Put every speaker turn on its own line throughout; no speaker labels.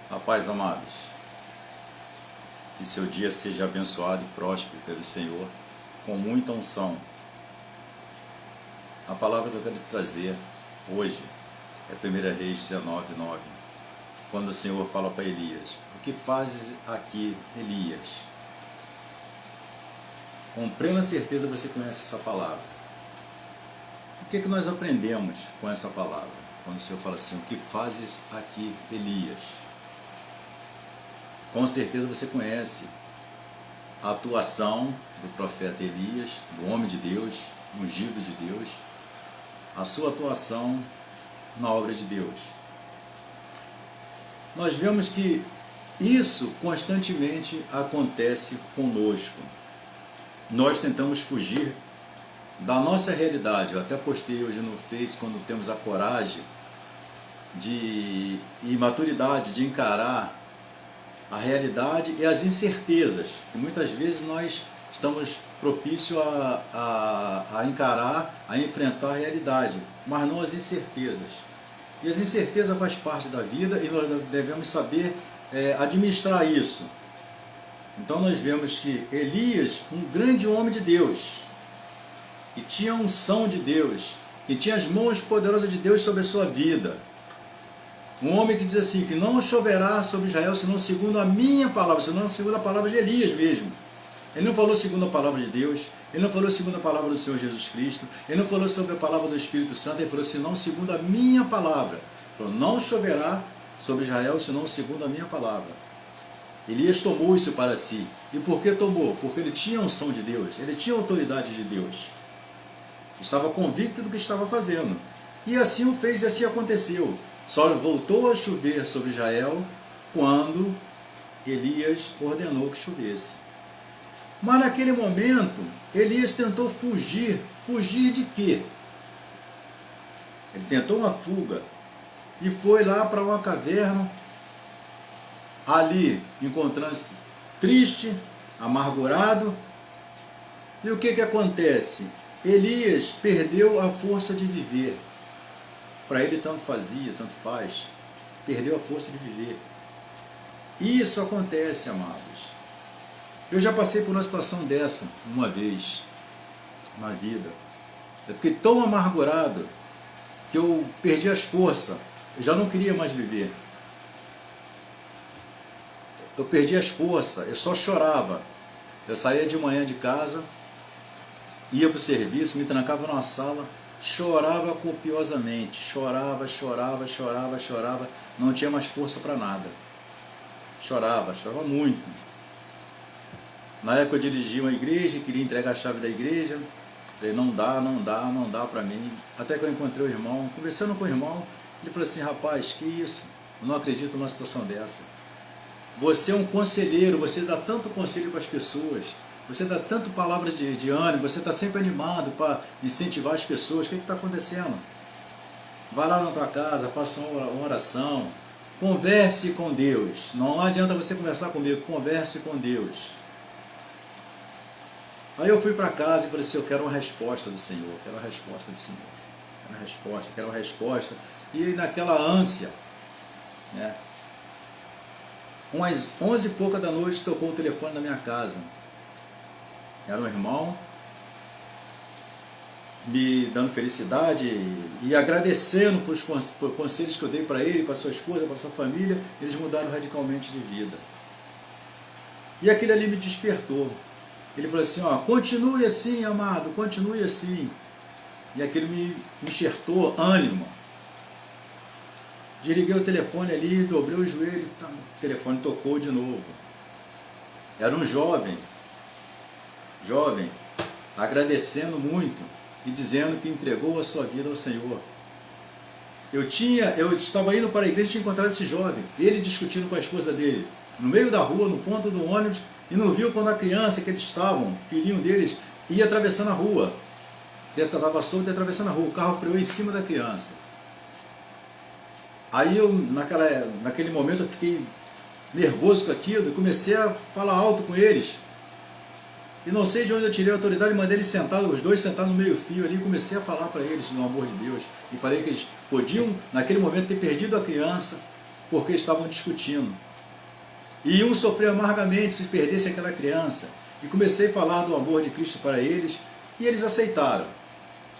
A paz, amados. Que seu dia seja abençoado e próspero pelo Senhor, com muita unção. A palavra que eu quero te trazer hoje é 1 Reis 19:9, quando o Senhor fala para Elias: o que fazes aqui, Elias? Com plena certeza você conhece essa palavra. O que nós aprendemos com essa palavra? Quando o Senhor fala assim: o que fazes aqui, Elias? Com certeza você conhece a atuação do profeta Elias, do homem de Deus, ungido de Deus, a sua atuação na obra de Deus. Nós vemos que isso constantemente acontece conosco. Nós tentamos fugir da nossa realidade. Eu até postei hoje no Face, quando temos a coragem e maturidade de encarar a realidade e as incertezas, que muitas vezes nós estamos propícios a encarar, a enfrentar a realidade, mas não as incertezas. E as incertezas faz parte da vida e nós devemos saber administrar isso. Então nós vemos que Elias, um grande homem de Deus, que tinha a unção de Deus, que tinha as mãos poderosas de Deus sobre a sua vida, um homem que diz assim, que não choverá sobre Israel, senão segundo a minha palavra, senão segundo a palavra de Elias mesmo. Ele não falou segundo a palavra de Deus, ele não falou segundo a palavra do Senhor Jesus Cristo, ele não falou sobre a palavra do Espírito Santo, ele falou senão segundo a minha palavra. Ele falou, não choverá sobre Israel, senão segundo a minha palavra. Elias tomou isso para si. E por que tomou? Porque ele tinha a unção de Deus, ele tinha a autoridade de Deus. Estava convicto do que estava fazendo. E assim o fez e assim aconteceu. Só voltou a chover sobre Israel quando Elias ordenou que chovesse. Mas naquele momento, Elias tentou fugir. Fugir de quê? Ele tentou uma fuga e foi lá para uma caverna, ali encontrando-se triste, amargurado. E o que acontece? Elias perdeu a força de viver. Para ele tanto fazia, tanto faz, perdeu a força de viver. Isso acontece, amados. Eu já passei por uma situação dessa uma vez na vida. Eu fiquei tão amargurado que eu perdi as forças. Eu já não queria mais viver. Eu perdi as forças, eu só chorava. Eu saía de manhã de casa, ia para o serviço, me trancava numa sala, chorava copiosamente, chorava, não tinha mais força para nada. Chorava muito. Na época eu dirigia uma igreja, queria entregar a chave da igreja, falei, não dá para mim. Até que eu encontrei o irmão, conversando com o irmão, ele falou assim, rapaz, que isso? Eu não acredito numa situação dessa. Você é um conselheiro, você dá tanto conselho para as pessoas, você dá tanto palavras de ânimo, você está sempre animado para incentivar as pessoas. O que está acontecendo? Vai lá na tua casa, faça uma oração, converse com Deus. Não adianta você conversar comigo, converse com Deus. Aí eu fui para casa e falei assim, eu quero uma resposta do Senhor, quero uma resposta do Senhor, quero uma resposta. E naquela ânsia, né, umas 11 e pouca da noite tocou o telefone na minha casa. Era um irmão me dando felicidade e agradecendo por conselhos que eu dei para ele, para sua esposa, para sua família. Eles mudaram radicalmente de vida. E aquele ali me despertou. Ele falou assim, ó, continue assim, amado, continue assim. E aquele me enxertou ânimo. Desliguei o telefone ali, dobrei o joelho, o telefone tocou de novo. Era um jovem, agradecendo muito e dizendo que entregou a sua vida ao Senhor. Eu estava indo para a igreja e tinha encontrado esse jovem, ele discutindo com a esposa dele, no meio da rua, no ponto do ônibus, e não viu quando a criança que eles estavam, filhinho deles, ia atravessando a rua. A criança estava solta e atravessando a rua, o carro freou em cima da criança. Aí eu, naquele momento, eu fiquei nervoso com aquilo, e comecei a falar alto com eles. E não sei de onde eu tirei a autoridade, mandei eles sentados, os dois sentados no meio fio ali, e comecei a falar para eles do amor de Deus. E falei que eles podiam, naquele momento, ter perdido a criança, porque estavam discutindo. E iam sofrer amargamente se perdesse aquela criança. E comecei a falar do amor de Cristo para eles, e eles aceitaram.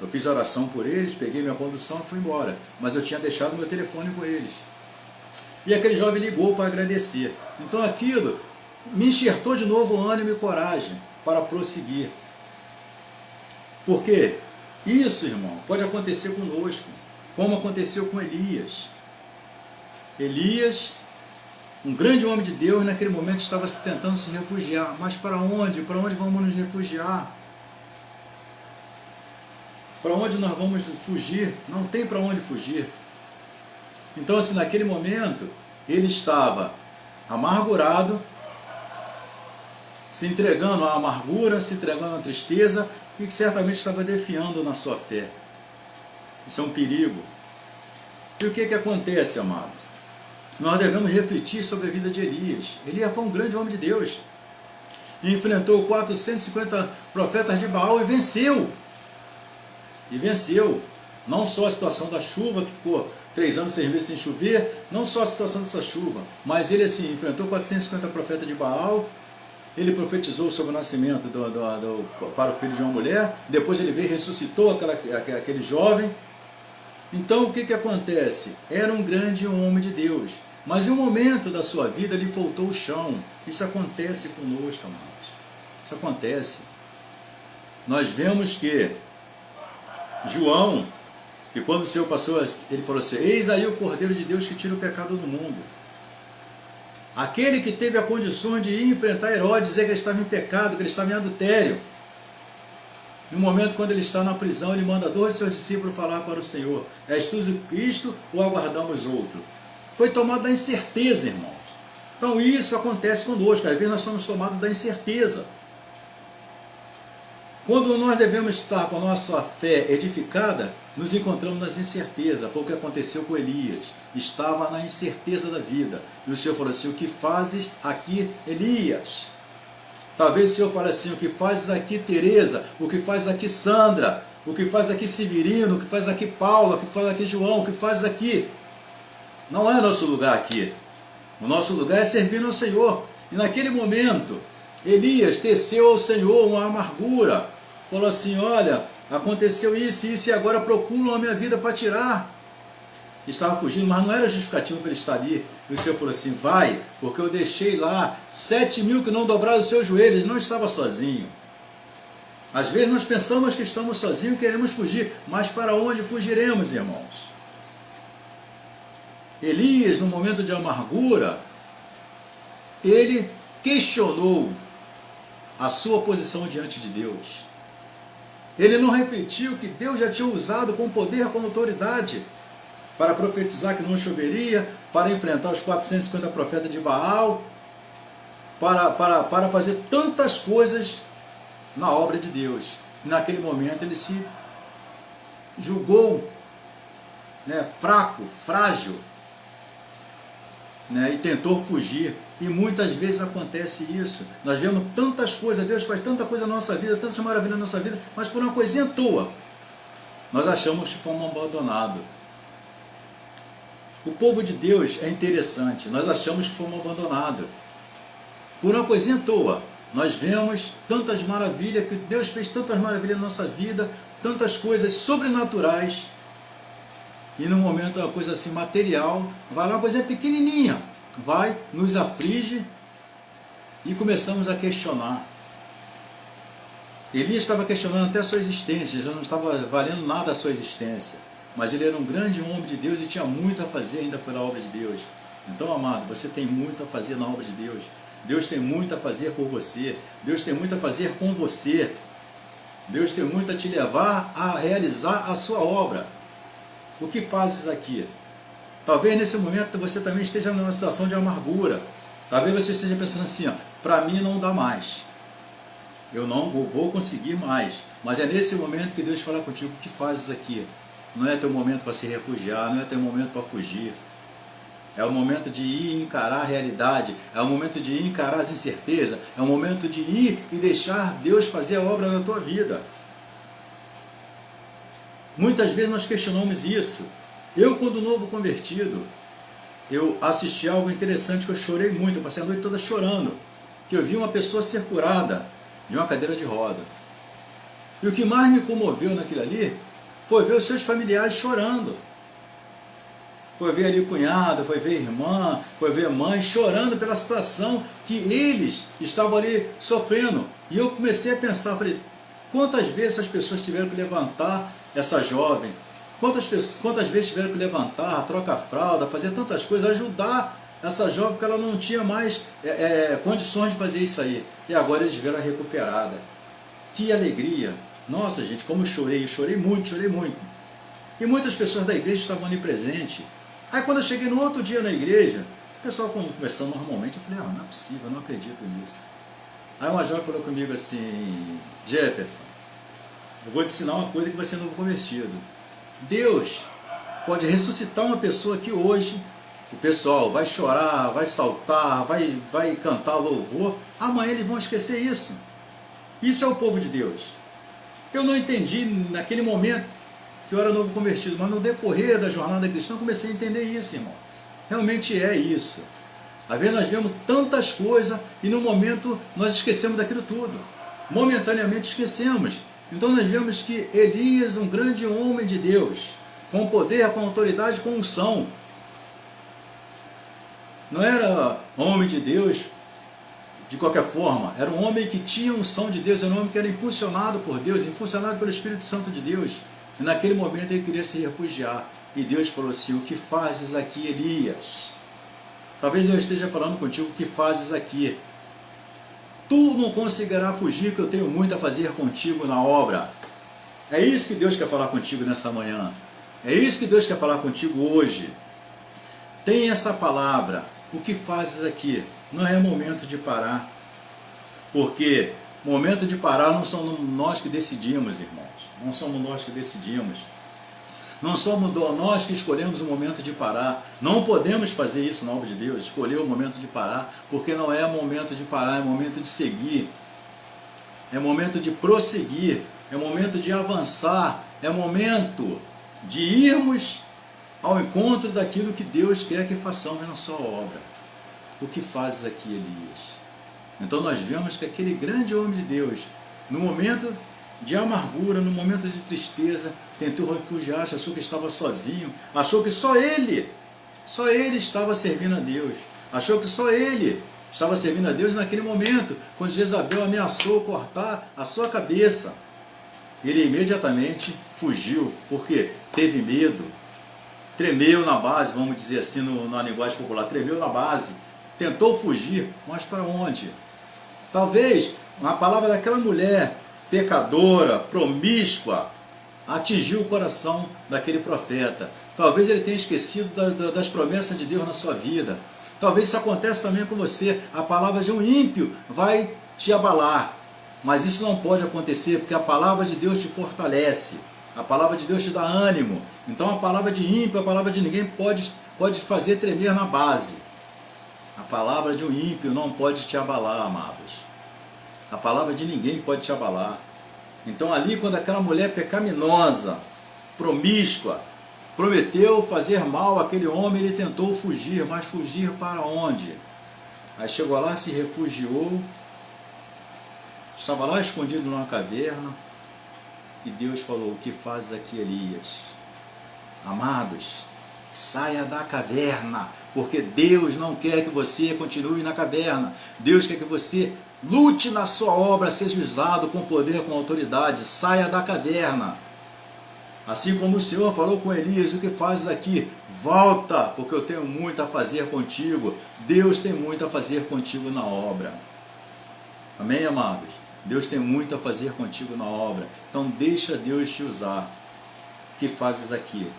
Eu fiz oração por eles, peguei minha condução e fui embora. Mas eu tinha deixado meu telefone com eles. E aquele jovem ligou para agradecer. Então aquilo me enxertou de novo ânimo e coragem para prosseguir. Porque isso, irmão, pode acontecer conosco, como aconteceu com Elias. Elias, um grande homem de Deus, naquele momento estava tentando se refugiar. Mas para onde? Para onde vamos nos refugiar? Para onde nós vamos fugir? Não tem para onde fugir. Então, assim, naquele momento, ele estava amargurado, se entregando à amargura, se entregando à tristeza, e que certamente estava defiando na sua fé. Isso é um perigo. E o que acontece, amado? Nós devemos refletir sobre a vida de Elias. Elias foi um grande homem de Deus. E enfrentou 450 profetas de Baal e venceu. E venceu. Não só a situação da chuva, que ficou 3 anos, 6 meses sem chover, não só a situação dessa chuva, mas ele assim, enfrentou 450 profetas de Baal, ele profetizou sobre o nascimento para o filho de uma mulher, depois ele veio e ressuscitou aquele jovem. Então o que acontece? Era um grande homem de Deus, mas em um momento da sua vida lhe faltou o chão. Isso acontece conosco, amados. Isso acontece. Nós vemos que João, e quando o Senhor passou, ele falou assim: eis aí o Cordeiro de Deus que tira o pecado do mundo. Aquele que teve a condição de ir enfrentar Herodes, dizer que ele estava em pecado, que ele estava em adultério. No momento quando ele está na prisão, ele manda 2 de seus discípulos falar para o Senhor: és tu o Cristo ou aguardamos outro? Foi tomado da incerteza, irmãos. Então isso acontece conosco, às vezes nós somos tomados da incerteza. Quando nós devemos estar com a nossa fé edificada, nos encontramos nas incertezas. Foi o que aconteceu com Elias. Estava na incerteza da vida. E o Senhor falou assim: o que fazes aqui, Elias? Talvez o Senhor fale assim: o que fazes aqui, Teresa? O que faz aqui, Sandra? O que faz aqui, Severino? O que faz aqui, Paula? O que faz aqui, João? O que faz aqui? Não é nosso lugar aqui. O nosso lugar é servir ao Senhor. E naquele momento, Elias teceu ao Senhor uma amargura. Falou assim: olha, aconteceu isso e isso, e agora procuram a minha vida para tirar. Estava fugindo, mas não era justificativo para ele estar ali. E o Senhor falou assim: vai, porque eu deixei lá 7.000 que não dobraram os seus joelhos. Ele não estava sozinho. Às vezes nós pensamos que estamos sozinhos e queremos fugir, mas para onde fugiremos, irmãos? Elias, no momento de amargura, ele questionou a sua posição diante de Deus. Ele não refletiu que Deus já tinha usado com poder, com autoridade, para profetizar que não choveria, para enfrentar os 450 profetas de Baal, para fazer tantas coisas na obra de Deus. Naquele momento ele se julgou, fraco, frágil, e tentou fugir. E muitas vezes acontece isso. Nós vemos tantas coisas, Deus faz tanta coisa na nossa vida, tantas maravilhas na nossa vida, mas por uma coisinha à toa, nós achamos que fomos abandonados. O povo de Deus é interessante, nós achamos que fomos abandonados. Por uma coisinha à toa, nós vemos tantas maravilhas, que Deus fez tantas maravilhas na nossa vida, tantas coisas sobrenaturais, e num momento uma coisa assim material, vai lá uma coisa pequenininha, vai, nos aflige e começamos a questionar. Elias estava questionando até a sua existência, já não estava valendo nada a sua existência, mas ele era um grande homem de Deus e tinha muito a fazer ainda pela obra de Deus. Então, amado, você tem muito a fazer na obra de Deus. Deus tem muito a fazer por você. Deus tem muito a fazer com você. Deus tem muito a te levar a realizar a sua obra. O que fazes aqui? Talvez nesse momento você também esteja numa situação de amargura. Talvez você esteja pensando assim: para mim não dá mais. Eu não vou conseguir mais. Mas é nesse momento que Deus fala contigo: o que fazes aqui? Não é teu momento para se refugiar, não é teu momento para fugir. É o momento de ir encarar a realidade, é o momento de ir encarar as incertezas, é o momento de ir e deixar Deus fazer a obra na tua vida. Muitas vezes nós questionamos isso. Eu, quando novo convertido, eu assisti algo interessante que eu chorei muito, eu passei a noite toda chorando, que eu vi uma pessoa ser curada de uma cadeira de roda. E o que mais me comoveu naquilo ali foi ver os seus familiares chorando. Foi ver ali o cunhado, foi ver a irmã, foi ver a mãe chorando pela situação que eles estavam ali sofrendo. E eu comecei a pensar, falei, quantas vezes as pessoas tiveram que levantar essa jovem? Quantas vezes tiveram que levantar, trocar fralda, fazer tantas coisas, ajudar essa jovem, porque ela não tinha mais condições de fazer isso aí. E agora eles viram a recuperada. Que alegria! Nossa, gente, como eu chorei muito, chorei muito. E muitas pessoas da igreja estavam ali presentes. Aí quando eu cheguei no outro dia na igreja, o pessoal conversando normalmente, eu falei, não é possível, eu não acredito nisso. Aí uma jovem falou comigo assim, Jefferson, eu vou te ensinar uma coisa que vai ser novo convertido. Deus pode ressuscitar uma pessoa que hoje o pessoal vai chorar, vai saltar, vai cantar louvor, amanhã eles vão esquecer isso. Isso é o povo de Deus. Eu não entendi naquele momento que eu era novo convertido, mas no decorrer da jornada cristã eu comecei a entender isso, irmão. Realmente é isso. Às vezes nós vemos tantas coisas e no momento nós esquecemos daquilo tudo. Momentaneamente esquecemos. Então nós vemos que Elias, um grande homem de Deus, com poder, com autoridade, com unção, não era homem de Deus de qualquer forma, era um homem que tinha unção de Deus, era um homem que era impulsionado por Deus, impulsionado pelo Espírito Santo de Deus. E naquele momento ele queria se refugiar. E Deus falou assim, o que fazes aqui, Elias? Talvez Deus esteja falando contigo, o que fazes aqui? Tu não conseguirás fugir, que eu tenho muito a fazer contigo na obra. É isso que Deus quer falar contigo nessa manhã. É isso que Deus quer falar contigo hoje. Tem essa palavra, o que fazes aqui? Não é momento de parar. Porque momento de parar não somos nós que decidimos, irmãos. Não somos nós que decidimos. Não somos nós que escolhemos o momento de parar. Não podemos fazer isso na obra de Deus, escolher o momento de parar, porque não é momento de parar, é momento de seguir. É momento de prosseguir, é momento de avançar, é momento de irmos ao encontro daquilo que Deus quer que façamos na sua obra. O que fazes aqui, Elias? Então nós vemos que aquele grande homem de Deus, no momento de amargura, no momento de tristeza, tentou refugiar-se, achou que estava sozinho, achou que só ele estava servindo a Deus, achou que só ele estava servindo a Deus naquele momento, quando Jezabel ameaçou cortar a sua cabeça. Ele imediatamente fugiu, porque teve medo, tremeu na base, vamos dizer assim, na linguagem popular, tremeu na base, tentou fugir, mas para onde? Talvez a palavra daquela mulher pecadora, promíscua, atingiu o coração daquele profeta. Talvez ele tenha esquecido das promessas de Deus na sua vida. Talvez isso aconteça também com você. A palavra de um ímpio vai te abalar. Mas isso não pode acontecer, porque a palavra de Deus te fortalece. A palavra de Deus te dá ânimo. Então a palavra de ímpio, a palavra de ninguém pode fazer tremer na base. A palavra de um ímpio não pode te abalar, amados. A palavra de ninguém pode te abalar. Então ali, quando aquela mulher pecaminosa, promíscua, prometeu fazer mal àquele homem, ele tentou fugir, mas fugir para onde? Aí chegou lá, se refugiou, estava lá escondido numa caverna, e Deus falou, o que fazes aqui, Elias? Amados, saia da caverna, porque Deus não quer que você continue na caverna. Deus quer que você lute na sua obra, seja usado com poder, com autoridade. Saia da caverna. Assim como o Senhor falou com Elias, o que fazes aqui? Volta, porque eu tenho muito a fazer contigo. Deus tem muito a fazer contigo na obra. Amém, amados? Deus tem muito a fazer contigo na obra. Então deixa Deus te usar. O que fazes aqui?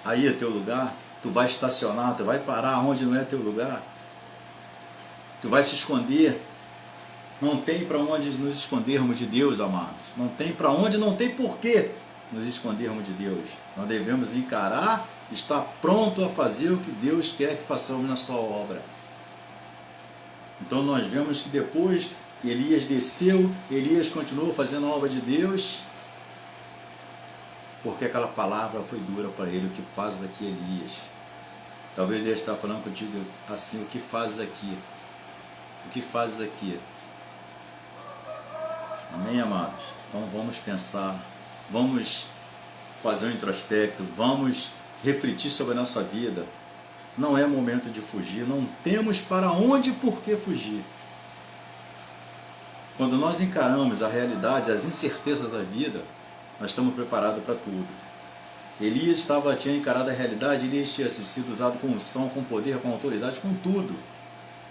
Aí é teu lugar? Tu vai estacionar, tu vai parar onde não é teu lugar? Tu vai se esconder? Não tem para onde nos escondermos de Deus, amados. Não tem para onde, não tem porquê nos escondermos de Deus. Nós devemos encarar, estar pronto a fazer o que Deus quer que façamos na sua obra. Então nós vemos que depois Elias desceu, Elias continuou fazendo a obra de Deus, porque aquela palavra foi dura para ele, o que fazes aqui, Elias? Talvez Deus está falando contigo assim: o que fazes aqui? O que fazes aqui? Amém, amados? Então vamos pensar, vamos fazer um introspecto, vamos refletir sobre a nossa vida. Não é momento de fugir, não temos para onde e por que fugir. Quando nós encaramos a realidade, as incertezas da vida, nós estamos preparados para tudo. Elias tinha encarado a realidade, Elias tinha sido usado com unção, com poder, com autoridade, com tudo.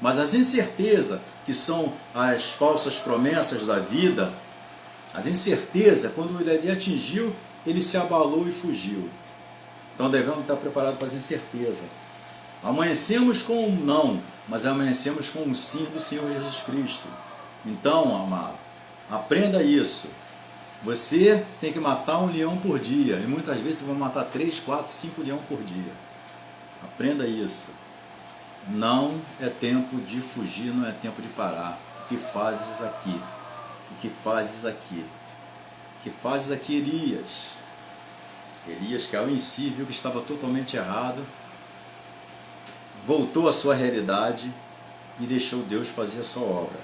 Mas as incertezas, que são as falsas promessas da vida, as incertezas, quando ele atingiu, ele se abalou e fugiu. Então devemos estar preparados para as incertezas. Amanhecemos com um não, mas amanhecemos com um sim do Senhor Jesus Cristo. Então, amado, aprenda isso. Você tem que matar um leão por dia, e muitas vezes você vai matar 3, 4, 5 leões por dia. Aprenda isso. Não é tempo de fugir, não é tempo de parar. O que fazes aqui? O que fazes aqui? O que fazes aqui, Elias? Elias caiu em si, viu que estava totalmente errado, voltou à sua realidade e deixou Deus fazer a sua obra.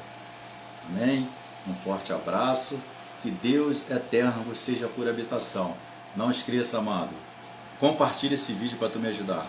Amém? Um forte abraço. Que Deus eterno vos seja por habitação. Não esqueça, amado. Compartilhe esse vídeo para tu me ajudar.